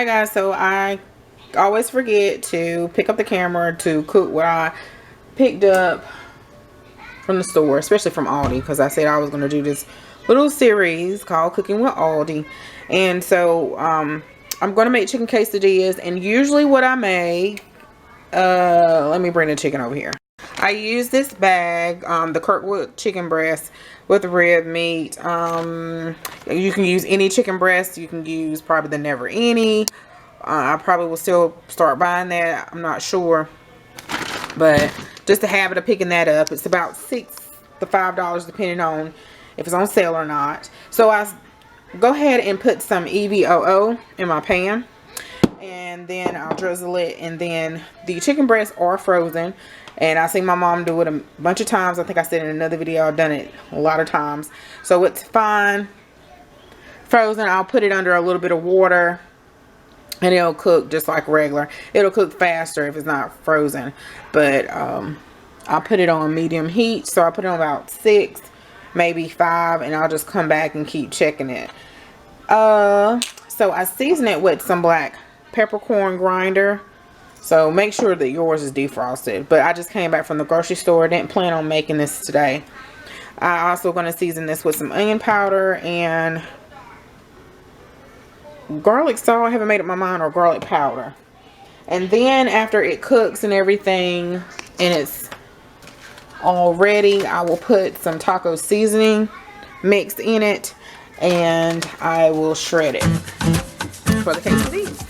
Hi guys, so I always forget to pick up the camera to cook what I picked up from the store, especially from Aldi, because I said I was going to do this little series called Cooking with Aldi. And so I'm going to make chicken quesadillas, and usually what I make, let me bring the chicken over here. I use this bag, the Kirkwood chicken breast with red meat. You can use any chicken breast. You can use probably the Never Any. I probably will still start buying that. I'm not sure. But just the habit of picking that up. It's about $6 to $5 depending on if it's on sale or not. So I go ahead and put some EVOO in my pan. And then I'll drizzle it. And then the chicken breasts are frozen. And I see my mom do it a bunch of times. I think I said in another video I've done it a lot of times. So it's fine. Frozen. I'll put it under a little bit of water. And it'll cook just like regular. It'll cook faster if it's not frozen. But I'll put it on medium heat. So I put it on about 6, maybe 5. And I'll just come back and keep checking it. So I season it with some black peppercorn grinder. So make sure that yours is defrosted. But I just came back from the grocery store. Didn't plan on making this today. I also going to season this with some onion powder and garlic salt. I haven't made up my mind, or garlic powder. And then after it cooks and everything and it's all ready, I will put some taco seasoning mixed in it, and I will shred it for the quesadillas.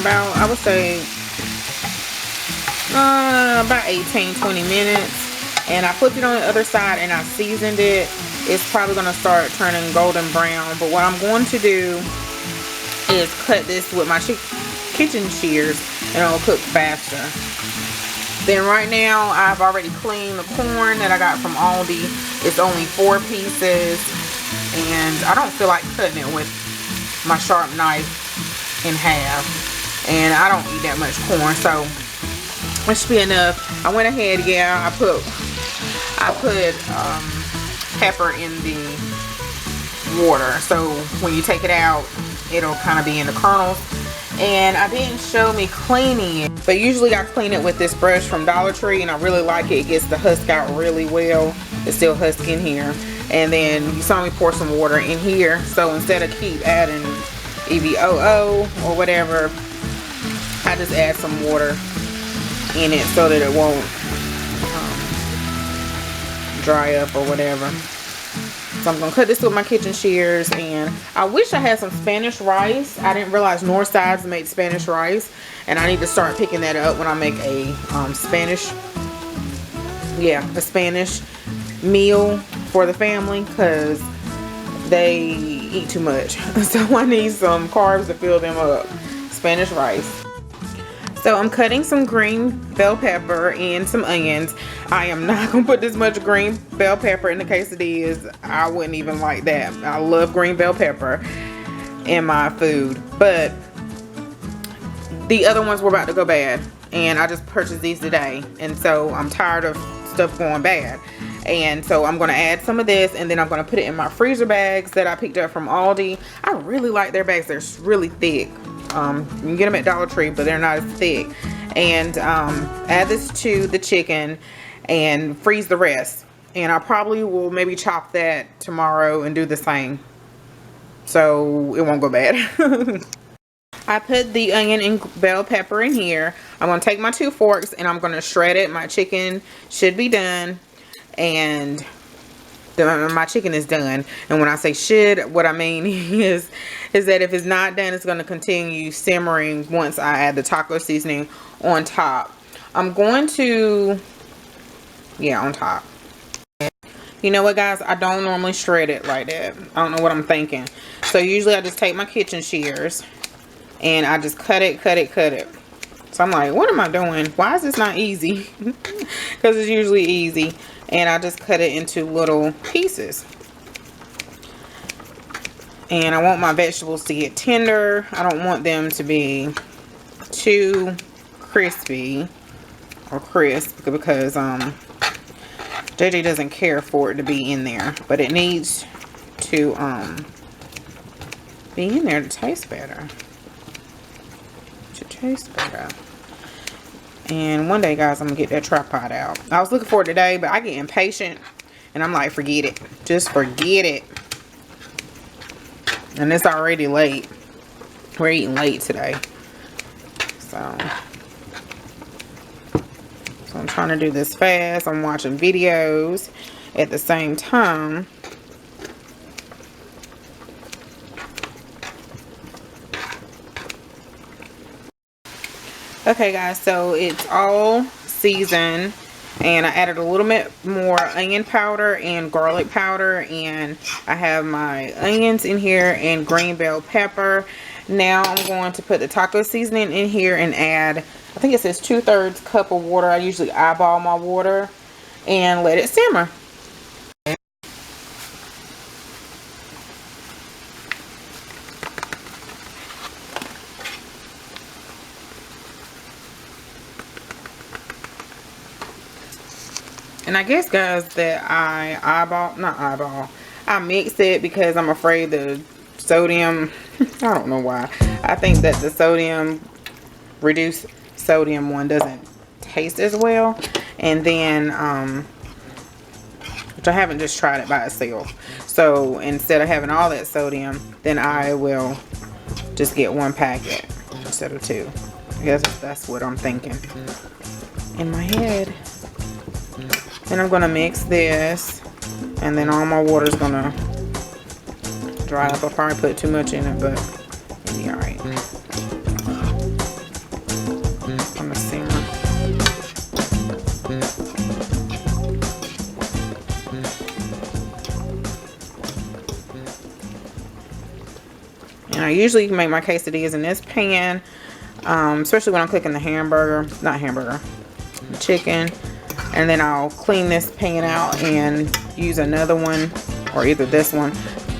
About, I would say, about 18-20 minutes, and I flipped it on the other side and I seasoned it. It's probably going to start turning golden brown, but what I'm going to do is cut this with my kitchen shears, and it'll cook faster. Then right now I've already cleaned the corn that I got from Aldi. It's only 4 pieces, and I don't feel like cutting it with my sharp knife in half. And I don't eat that much corn, so it should be enough. I went ahead, I put pepper in the water, so when you take it out, it'll kind of be in the kernels. And I didn't show me cleaning it, but usually I clean it with this brush from Dollar Tree, and I really like it. It gets the husk out really well. It's still husk in here. And then you saw me pour some water in here, so instead of keep adding EVOO or whatever, I just add some water in it so that it won't dry up or whatever. So I'm going to cut this with my kitchen shears, and I wish I had some Spanish rice. I didn't realize North Sides made Spanish rice, and I need to start picking that up when I make a Spanish meal for the family, because they eat too much. So I need some carbs to fill them up. Spanish rice. So I'm cutting some green bell pepper and some onions. I am not going to put this much green bell pepper in the quesadillas. I wouldn't even like that. I love green bell pepper in my food. But the other ones were about to go bad. And I just purchased these today. And so I'm tired of stuff going bad. And so I'm going to add some of this, and then I'm going to put it in my freezer bags that I picked up from Aldi. I really like their bags. They're really thick. You can get them at Dollar Tree, but they're not as thick. And add this to the chicken and freeze the rest. And I probably will maybe chop that tomorrow and do the same, so it won't go bad. I put the onion and bell pepper in here. I'm going to take my 2 forks and I'm going to shred it. My chicken should be done. And my chicken is done. And when I say should, what I mean is that if it's not done, it's going to continue simmering once I add the taco seasoning on top. I'm going to, on top. You know what, guys? I don't normally shred it like that. I don't know what I'm thinking. So usually I just take my kitchen shears and I just cut it. So I'm like, what am I doing? Why is this not easy? Because it's usually easy. And I just cut it into little pieces. And I want my vegetables to get tender. I don't want them to be too crispy or crisp because JJ doesn't care for it to be in there, but it needs to be in there to taste better. And one day, guys, I'm gonna get that tripod out. I was looking for it today, but I get impatient and I'm like, forget it. Just forget it. And it's already late. We're eating late today. So I'm trying to do this fast. I'm watching videos at the same time. Okay, guys, so it's all seasoned. And I added a little bit more onion powder and garlic powder. And I have my onions in here and green bell pepper. Now I'm going to put the taco seasoning in here and add, I think it says 2/3 cup of water. I usually eyeball my water and let it simmer. And I guess, guys, that I mix it because I'm afraid the sodium, I don't know why. I think that the reduced sodium one doesn't taste as well. And then, which I haven't just tried it by itself. So instead of having all that sodium, then I will just get one packet instead of two. I guess that's what I'm thinking in my head. Then I'm gonna mix this, and then all my water's gonna dry up. I'll probably put too much in it, but it'll be alright. I'm gonna simmer. And I usually make my quesadillas in this pan, especially when I'm cooking the chicken. And then I'll clean this pan out and use another one, or either this one.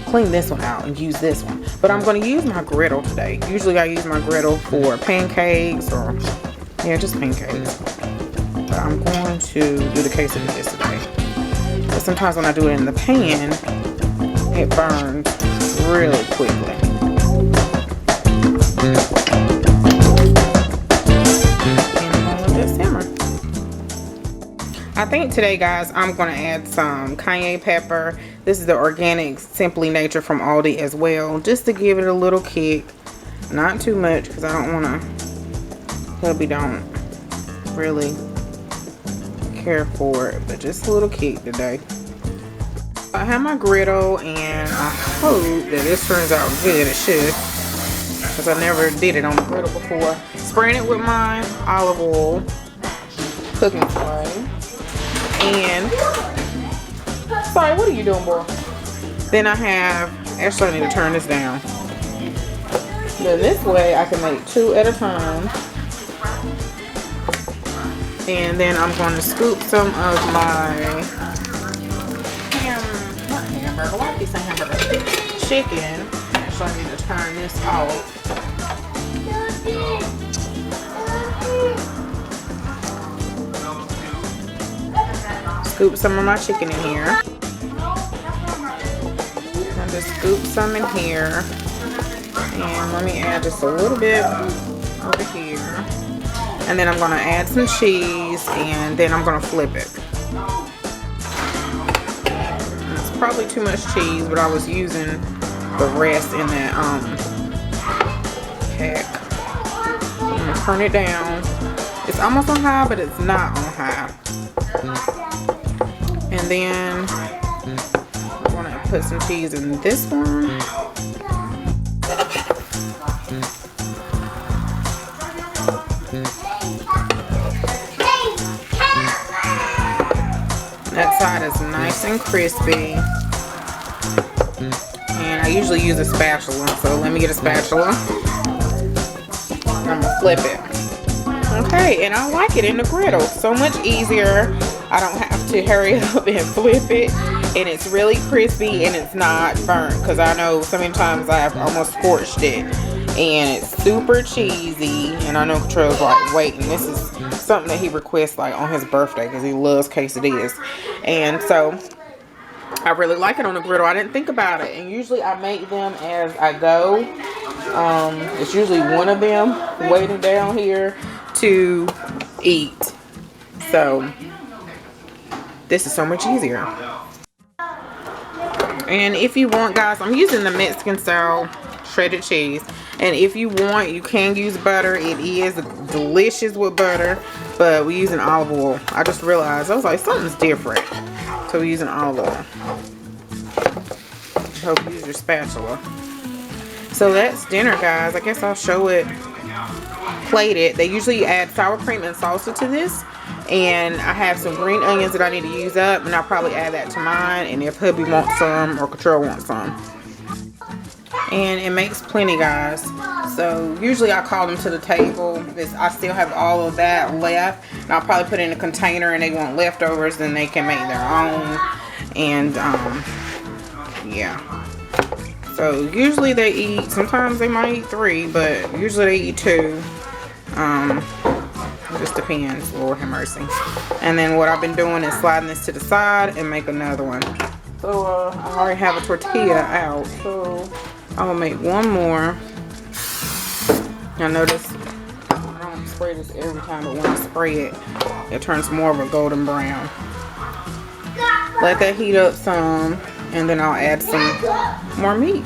Clean this one out and use this one. But I'm going to use my griddle today. Usually I use my griddle for pancakes or, yeah, just pancakes. But I'm going to do the quesadillas today. But sometimes when I do it in the pan, it burns really quickly. I think today, guys, I'm going to add some cayenne pepper. This is the organic Simply Nature from Aldi as well, just to give it a little kick. Not too much, because I don't want to, hubby don't really care for it, but just a little kick today. I have my griddle, and I hope that this turns out good. It should, because I never did it on the griddle before. Spraying it with my olive oil, cooking spray. And sorry, what are you doing, boy? Then I have, actually I need to turn this down. Then this way I can make 2 at a time. And then I'm going to scoop some of my hamburger. Why do you say hamburger? Chicken. Actually I need to turn this off. Scoop some of my chicken in here. And just scoop some in here. And let me add just a little bit over here. And then I'm going to add some cheese, and then I'm going to flip it. It's probably too much cheese, but I was using the rest in that pack. I'm going to turn it down. It's almost on high, but it's not on high. And then I want to put some cheese in this one. That side is nice and crispy. And I usually use a spatula, so let me get a spatula. I'm gonna flip it. Okay, and I like it in the griddle. So much easier. I don't have to hurry up and flip it, and it's really crispy and it's not burnt, because I know so many times I've almost scorched it, and it's super cheesy. And I know Control's like waiting. This is something that he requests like on his birthday because he loves quesadillas, and so I really like it on the griddle. I didn't think about it, and usually I make them as I go. It's usually one of them waiting down here to eat. So this is so much easier. And if you want, guys, I'm using the Mexican style shredded cheese, and if you want, you can use butter. It is delicious with butter, but we're using olive oil. I just realized, I was like, something's different, so we're using olive oil. I hope you use your spatula. So that's dinner, guys. I guess I'll show it plated. They usually add sour cream and salsa to this, and I have some green onions that I need to use up, and I'll probably add that to mine, and if hubby wants some or Control wants some. And it makes plenty, guys. So usually I call them to the table. I still have all of that left, and I'll probably put it in a container, and they want leftovers, then they can make their own. And yeah. So usually they eat, sometimes they might eat 3, but usually they eat 2. Just depends, Lord have mercy. And then what I've been doing is sliding this to the side and make another one. So I already have a tortilla out, so I'm gonna make one more. I notice I don't spray this every time, but when I spray it, it turns more of a golden brown. Let that heat up some, and then I'll add some more meat.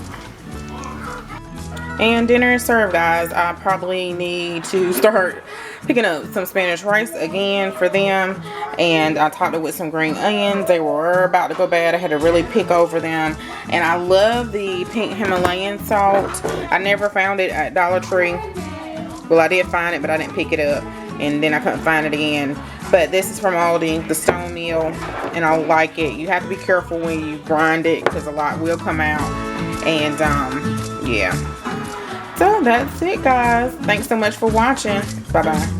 And dinner is served, guys. I probably need to start picking up some Spanish rice again for them, and I topped it with some green onions. They were about to go bad. I had to really pick over them, and I love the pink Himalayan salt. I never found it at Dollar Tree. Well, I did find it, but I didn't pick it up, and then I couldn't find it again. But this is from Aldi, the stone meal, and I like it. You have to be careful when you grind it, because a lot will come out. And yeah. So that's it, guys. Thanks so much for watching. Bye bye.